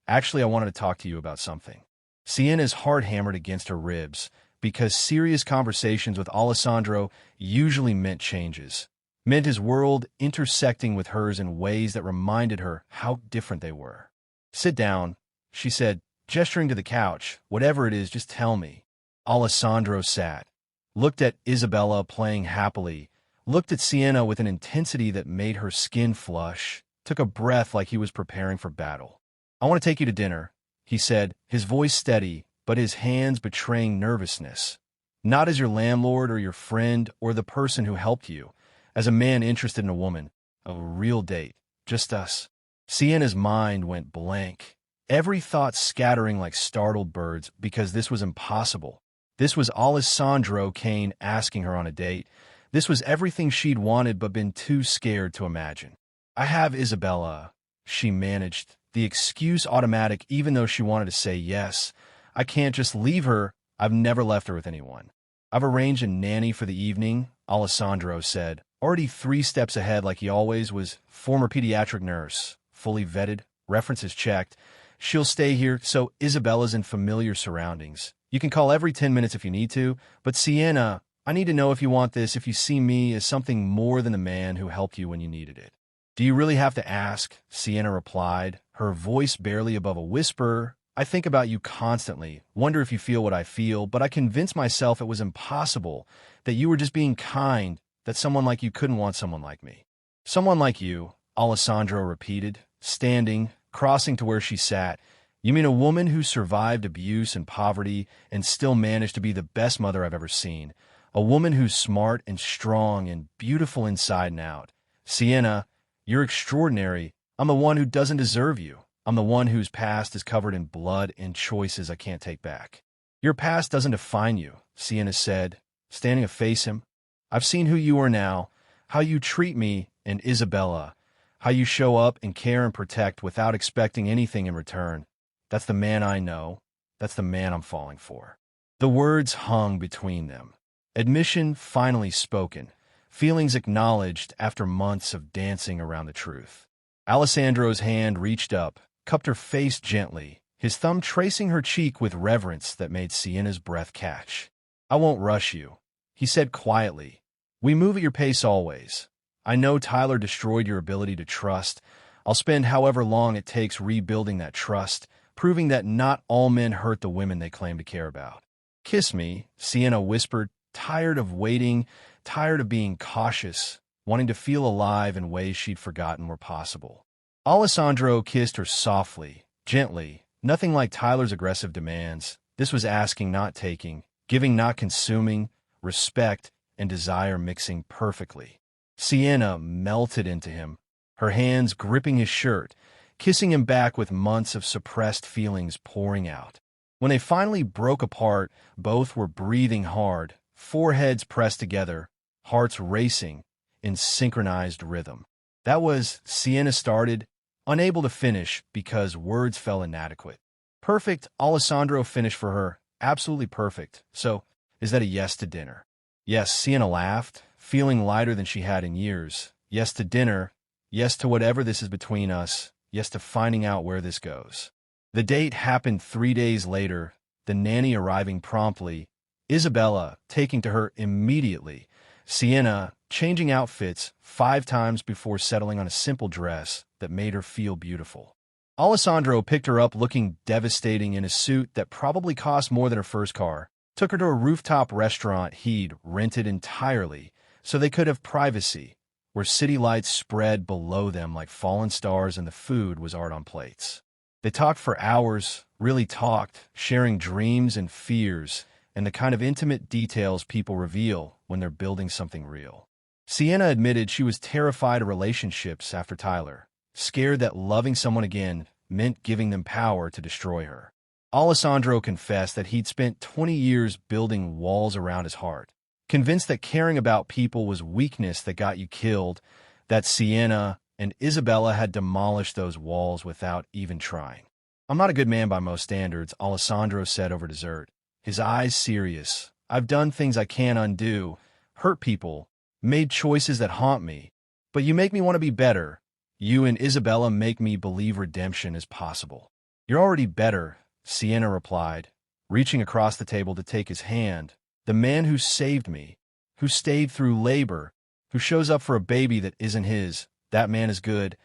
"Actually, I wanted to talk to you about something." Sienna's heart hammered against her ribs, because serious conversations with Alessandro usually meant changes, meant his world intersecting with hers in ways that reminded her how different they were. "Sit down," she said, gesturing to the couch. "Whatever it is, just tell me." Alessandro sat, looked at Isabella playing happily, looked at Sienna with an intensity that made her skin flush, took a breath like he was preparing for battle. "I want to take you to dinner," he said, his voice steady, but his hands betraying nervousness. "Not as your landlord or your friend or the person who helped you, as a man interested in a woman. A real date. Just us." Sienna's mind went blank, every thought scattering like startled birds, because this was impossible. This was Alessandro Kane asking her on a date. This was everything she'd wanted but been too scared to imagine. "I have Isabella," she managed, the excuse automatic even though she wanted to say yes. "I can't just leave her. I've never left her with anyone." "I've arranged a nanny for the evening," Alessandro said, already 3 steps ahead like he always was. "Former pediatric nurse, fully vetted, references checked. She'll stay here, so Isabella's in familiar surroundings. You can call every 10 minutes if you need to, but Sienna, I need to know if you want this, if you see me as something more than the man who helped you when you needed it." "Do you really have to ask?" Sienna replied, her voice barely above a whisper. "I think about you constantly, wonder if you feel what I feel, but I convinced myself it was impossible, that you were just being kind, that someone like you couldn't want someone like me." "Someone like you," Alessandro repeated, standing, crossing to where she sat. "You mean a woman who survived abuse and poverty and still managed to be the best mother I've ever seen. A woman who's smart and strong and beautiful inside and out. Sienna, you're extraordinary. I'm the one who doesn't deserve you. I'm the one whose past is covered in blood and choices I can't take back." "Your past doesn't define you," Sienna said, standing to face him. "I've seen who you are now, how you treat me and Isabella, how you show up and care and protect without expecting anything in return. That's the man I know. That's the man I'm falling for." The words hung between them. Admission finally spoken, feelings acknowledged after months of dancing around the truth. Alessandro's hand reached up, cupped her face gently, his thumb tracing her cheek with reverence that made Sienna's breath catch. "I won't rush you," he said quietly. "We move at your pace always. I know Tyler destroyed your ability to trust. I'll spend however long it takes rebuilding that trust, proving that not all men hurt the women they claim to care about." "Kiss me," Sienna whispered, tired of waiting, tired of being cautious, wanting to feel alive in ways she'd forgotten were possible. Alessandro kissed her softly, gently, nothing like Tyler's aggressive demands. This was asking, not taking, giving, not consuming, respect and desire mixing perfectly. Sienna melted into him, her hands gripping his shirt, kissing him back with months of suppressed feelings pouring out. When they finally broke apart, both were breathing hard, foreheads pressed together, hearts racing in synchronized rhythm. That was, Sienna started, unable to finish because words fell inadequate. Perfect, Alessandro finished for her, absolutely perfect. So, is that a yes to dinner? Yes, Sienna laughed, feeling lighter than she had in years. Yes to dinner, yes to whatever this is between us, yes to finding out where this goes. The date happened 3 days later, the nanny arriving promptly, Isabella taking to her immediately, Sienna changing outfits 5 times before settling on a simple dress that made her feel beautiful. Alessandro picked her up looking devastating in a suit that probably cost more than her first car, took her to a rooftop restaurant he'd rented entirely so they could have privacy, where city lights spread below them like fallen stars and the food was art on plates. They talked for hours, really talked, sharing dreams and fears, and the kind of intimate details people reveal when they're building something real. Sienna admitted she was terrified of relationships after Tyler, scared that loving someone again meant giving them power to destroy her. Alessandro confessed that he'd spent 20 years building walls around his heart, convinced that caring about people was weakness that got you killed, that Sienna and Isabella had demolished those walls without even trying. "I'm not a good man by most standards," Alessandro said over dessert, his eyes serious. "I've done things I can't undo, hurt people, made choices that haunt me. But you make me want to be better. You and Isabella make me believe redemption is possible." "You're already better," Sienna replied, reaching across the table to take his hand. "The man who saved me, who stayed through labor, who shows up for a baby that isn't his, that man is good.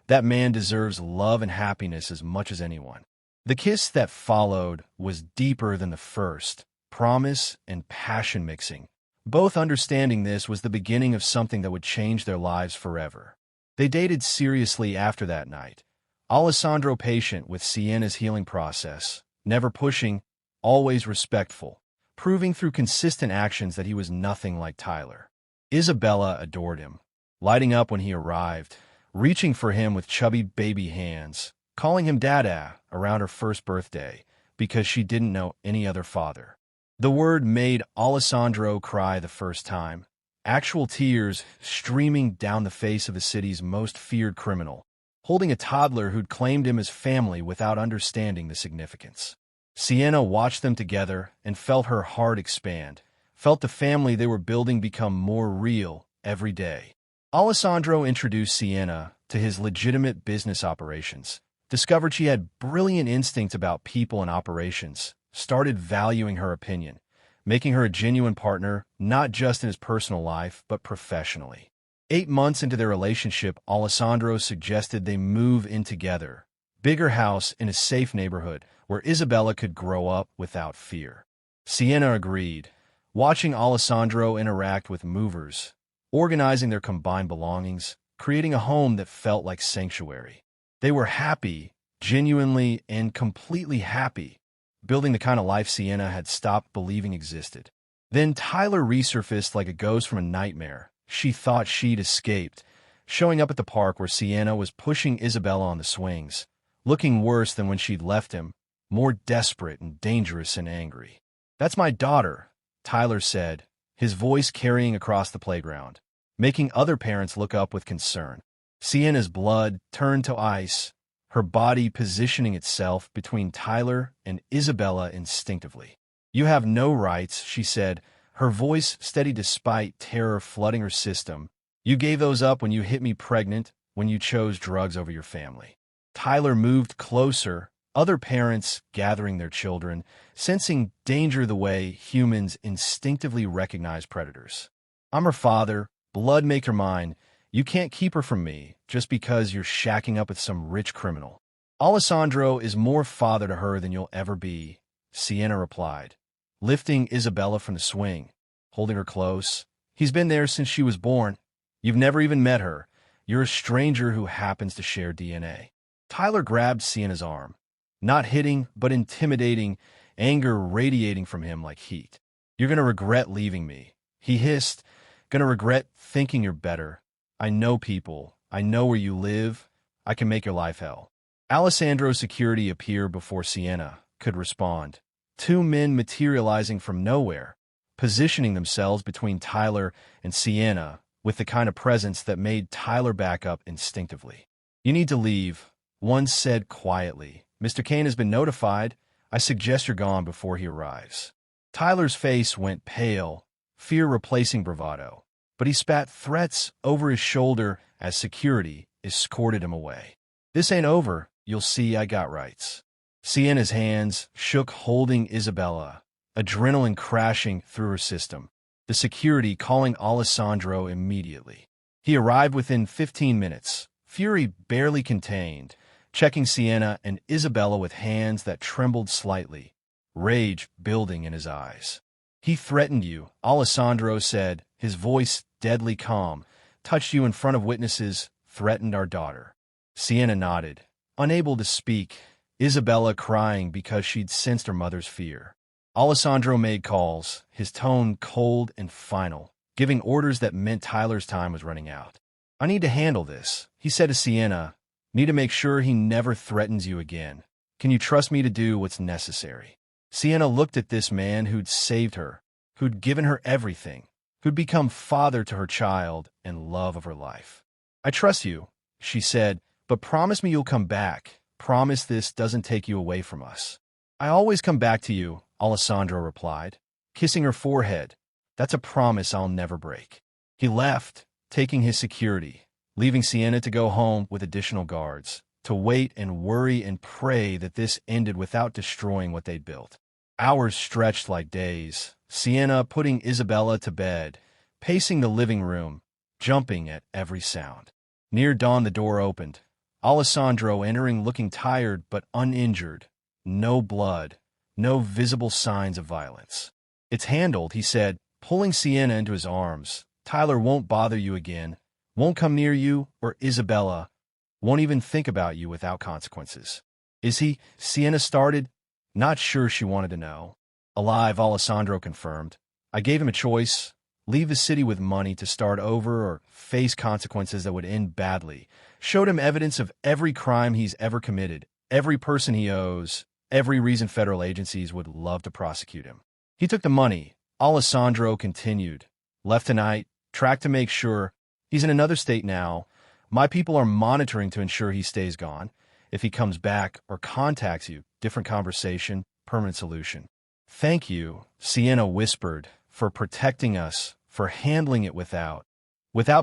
That man deserves love and happiness as much as anyone." The kiss that followed was deeper than the first, promise and passion mixing. Both understanding this was the beginning of something that would change their lives forever. They dated seriously after that night, Alessandro patient with Sienna's healing process, never pushing, always respectful, proving through consistent actions that he was nothing like Tyler. Isabella adored him, lighting up when he arrived, reaching for him with chubby baby hands, calling him Dada around her first birthday because she didn't know any other father. The word made Alessandro cry the first time, actual tears streaming down the face of the city's most feared criminal, holding a toddler who'd claimed him as family without understanding the significance. Sienna watched them together and felt her heart expand, felt the family they were building become more real every day. Alessandro introduced Sienna to his legitimate business operations, discovered she had brilliant instincts about people and operations, started valuing her opinion, making her a genuine partner, not just in his personal life, but professionally. 8 months into their relationship, Alessandro suggested they move in together, bigger house in a safe neighborhood where Isabella could grow up without fear. Sienna agreed, watching Alessandro interact with movers, organizing their combined belongings, creating a home that felt like sanctuary. They were happy, genuinely and completely happy, building the kind of life Sienna had stopped believing existed. Then Tyler resurfaced like a ghost from a nightmare she thought she'd escaped, showing up at the park where Sienna was pushing Isabella on the swings, looking worse than when she'd left him, more desperate and dangerous and angry. "That's my daughter," Tyler said, his voice carrying across the playground, making other parents look up with concern. Sienna's blood turned to ice, her body positioning itself between Tyler and Isabella instinctively. "You have no rights," she said, her voice steady despite terror flooding her system. "You gave those up when you hit me pregnant, when you chose drugs over your family." Tyler moved closer, other parents gathering their children, sensing danger the way humans instinctively recognize predators. "I'm her father. Blood make her mine. You can't keep her from me just because you're shacking up with some rich criminal." "Alessandro is more father to her than you'll ever be," Sienna replied, lifting Isabella from the swing, holding her close. He's been there since she was born. You've never even met her. You're a stranger who happens to share DNA. Tyler grabbed Sienna's arm. Not hitting, but intimidating, anger radiating from him like heat. You're gonna regret leaving me, he hissed. Gonna regret thinking you're better. I know people. I know where you live. I can make your life hell. Alessandro's security appeared before Sienna could respond. Two men materializing from nowhere, positioning themselves between Tyler and Sienna with the kind of presence that made Tyler back up instinctively. You need to leave, one said quietly. Mr. Kane has been notified. I suggest you're gone before he arrives. Tyler's face went pale, fear replacing bravado, but he spat threats over his shoulder as security escorted him away. This ain't over. You'll see I got rights. Sienna's hands shook holding Isabella, adrenaline crashing through her system. The security calling Alessandro immediately. He arrived within 15 minutes, fury barely contained, checking Sienna and Isabella with hands that trembled slightly, rage building in his eyes. He threatened you, Alessandro said, his voice deadly calm. Touched you in front of witnesses, threatened our daughter. Sienna nodded, unable to speak, Isabella crying because she'd sensed her mother's fear. Alessandro made calls, his tone cold and final, giving orders that meant Tyler's time was running out. I need to handle this, he said to Sienna. Need to make sure he never threatens you again. Can you trust me to do what's necessary? Sienna looked at this man who'd saved her, who'd given her everything, who'd become father to her child and love of her life. I trust you, she said, but promise me you'll come back. Promise this doesn't take you away from us. I always come back to you, Alessandro replied, kissing her forehead. That's a promise I'll never break. He left, taking his security, leaving Sienna to go home with additional guards, to wait and worry and pray that this ended without destroying what they'd built. Hours stretched like days, Sienna putting Isabella to bed, pacing the living room, jumping at every sound. Near dawn the door opened, Alessandro entering looking tired but uninjured. No blood, no visible signs of violence. It's handled, he said, pulling Sienna into his arms. Tyler won't bother you again, won't come near you or Isabella, won't even think about you without consequences. Is he? Sienna started. Not sure she wanted to know. Alive, Alessandro confirmed. I gave him a choice. Leave the city with money to start over or face consequences that would end badly. Showed him evidence of every crime he's ever committed, every person he owes, every reason federal agencies would love to prosecute him. He took the money, Alessandro continued. Left tonight, tracked to make sure. He's in another state now. My people are monitoring to ensure he stays gone. If he comes back or contacts you, different conversation, permanent solution. Thank you, Sienna whispered, for protecting us, for handling it without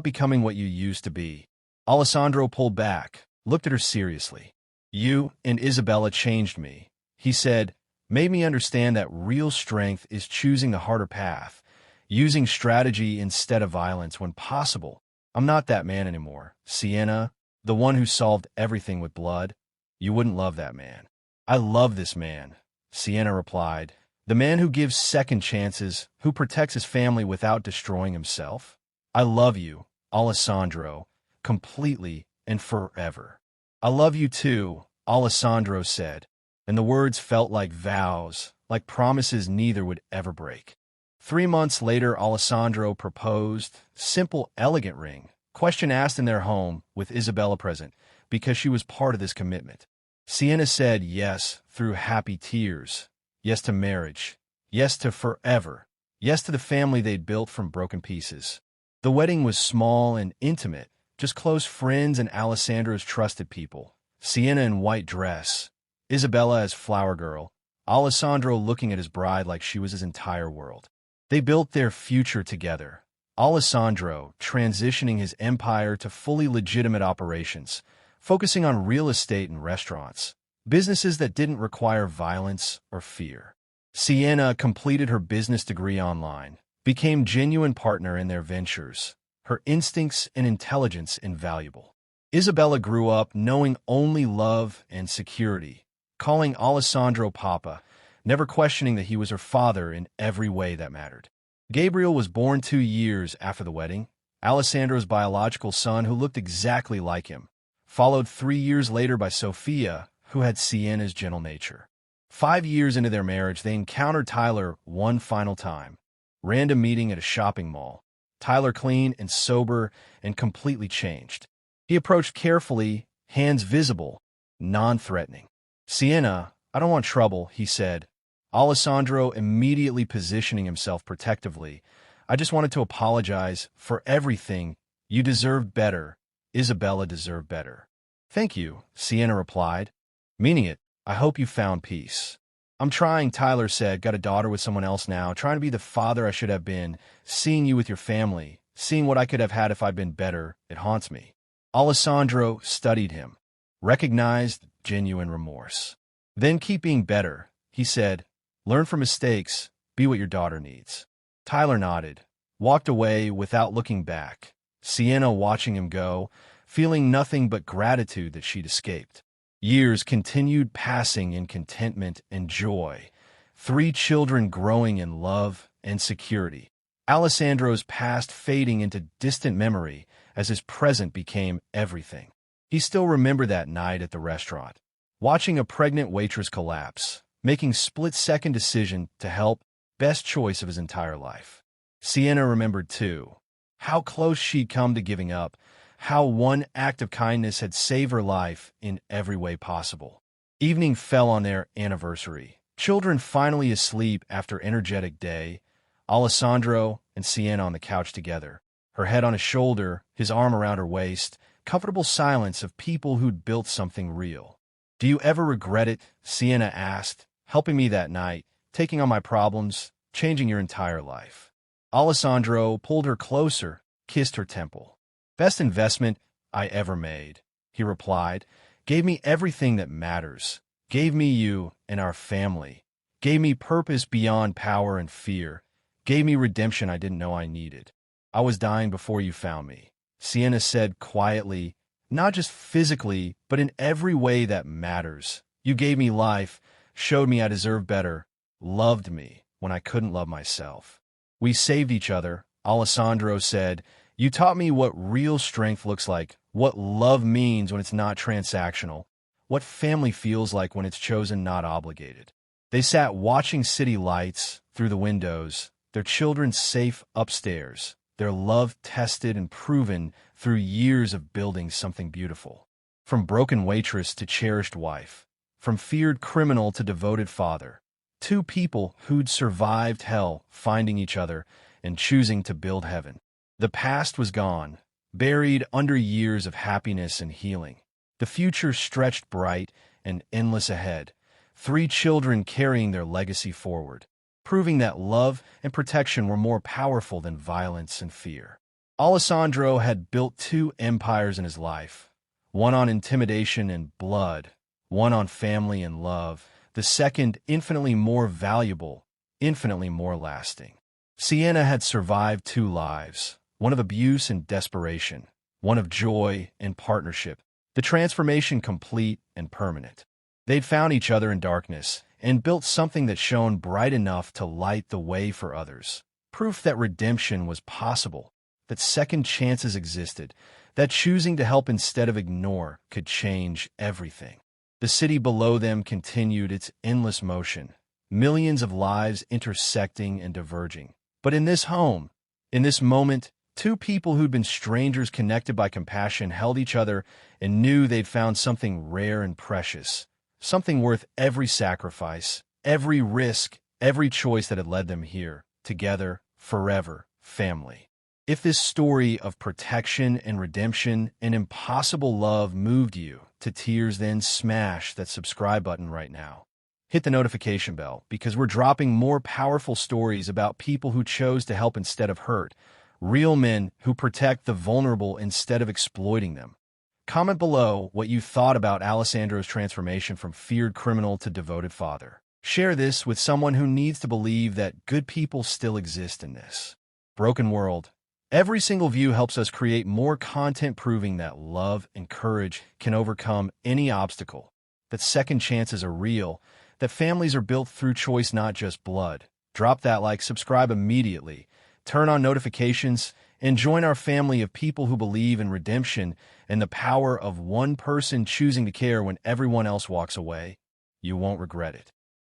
becoming what you used to be. Alessandro pulled back, looked at her seriously. You and Isabella changed me, he said, made me understand that real strength is choosing the harder path, using strategy instead of violence when possible. I'm not that man anymore. Sienna, the one who solved everything with blood. You wouldn't love that man. I love this man, Sienna replied. The man who gives second chances, who protects his family without destroying himself. I love you, Alessandro, completely and forever. I love you too, Alessandro said, and the words felt like vows, like promises neither would ever break. 3 months later, Alessandro proposed, simple, elegant ring, question asked in their home with Isabella present, because she was part of this commitment. Sienna said yes through happy tears, yes to marriage, yes to forever, yes to the family they'd built from broken pieces. The wedding was small and intimate, just close friends and Alessandro's trusted people. Sienna in white dress, Isabella as flower girl, Alessandro looking at his bride like she was his entire world. They built their future together. Alessandro transitioning his empire to fully legitimate operations, focusing on real estate and restaurants, businesses that didn't require violence or fear. Sienna completed her business degree online, became genuine partner in their ventures, her instincts and intelligence invaluable. Isabella grew up knowing only love and security, calling Alessandro Papa, never questioning that he was her father in every way that mattered. Gabriel was born 2 years after the wedding. Alessandro's biological son, who looked exactly like him, followed 3 years later by Sophia, who had Siena's gentle nature. 5 years into their marriage, they encountered Tyler one final time. Random meeting at a shopping mall. Tyler clean and sober and completely changed. He approached carefully, hands visible, non-threatening. "Sienna, I don't want trouble," he said. Alessandro immediately positioning himself protectively. "I just wanted to apologize for everything. You deserve better. Isabella deserved better." "Thank you," Sienna replied, meaning it. "I hope you found peace." "I'm trying," Tyler said. "Got a daughter with someone else now. Trying to be the father I should have been. Seeing you with your family. Seeing what I could have had if I'd been better. It haunts me." Alessandro studied him. Recognized genuine remorse. "Then keep being better," he said. "Learn from mistakes. Be what your daughter needs." Tyler nodded, walked away without looking back. Sienna watching him go, feeling nothing but gratitude that she'd escaped. Years continued passing in contentment and joy. 3 children growing in love and security. Alessandro's past fading into distant memory as his present became everything. He still remembered that night at the restaurant, watching a pregnant waitress collapse, making split-second decision to help, best choice of his entire life. Sienna remembered too, how close she'd come to giving up, how one act of kindness had saved her life in every way possible. Evening fell on their anniversary. Children finally asleep after energetic day. Alessandro and Sienna on the couch together, her head on his shoulder, his arm around her waist, comfortable silence of people who'd built something real. "Do you ever regret it?" Sienna asked. "Helping me that night, taking on my problems, changing your entire life." Alessandro pulled her closer, kissed her temple. "Best investment I ever made," he replied. "Gave me everything that matters. Gave me you and our family. Gave me purpose beyond power and fear. Gave me redemption I didn't know I needed. I was dying before you found me," Sienna said quietly, "not just physically, but in every way that matters. You gave me life, showed me I deserved better, loved me when I couldn't love myself. We saved each other," Alessandro said. "You taught me what real strength looks like, what love means when it's not transactional, what family feels like when it's chosen, not obligated." They sat watching city lights through the windows, their children safe upstairs, their love tested and proven through years of building something beautiful. From broken waitress to cherished wife, from feared criminal to devoted father, 2 people who'd survived hell, finding each other and choosing to build heaven. The past was gone, buried under years of happiness and healing. The future stretched bright and endless ahead, 3 children carrying their legacy forward, proving that love and protection were more powerful than violence and fear. Alessandro had built 2 empires in his life, one on intimidation and blood, one on family and love, the second infinitely more valuable, infinitely more lasting. Sienna had survived 2 lives, one of abuse and desperation, one of joy and partnership, the transformation complete and permanent. They'd found each other in darkness and built something that shone bright enough to light the way for others. Proof that redemption was possible, that second chances existed, that choosing to help instead of ignore could change everything. The city below them continued its endless motion, millions of lives intersecting and diverging. But in this home, in this moment, 2 people who'd been strangers connected by compassion held each other and knew they'd found something rare and precious, something worth every sacrifice, every risk, every choice that had led them here, together, forever, family. If this story of protection and redemption and impossible love moved you to tears, then smash that subscribe button right now. Hit the notification bell, because we're dropping more powerful stories about people who chose to help instead of hurt, real men who protect the vulnerable instead of exploiting them. Comment below what you thought about Alessandro's transformation from feared criminal to devoted father. Share this with someone who needs to believe that good people still exist in this broken world. Every single view helps us create more content proving that love and courage can overcome any obstacle, that second chances are real, that families are built through choice, not just blood. Drop that like, subscribe immediately, turn on notifications, and join our family of people who believe in redemption and the power of one person choosing to care when everyone else walks away. You won't regret it.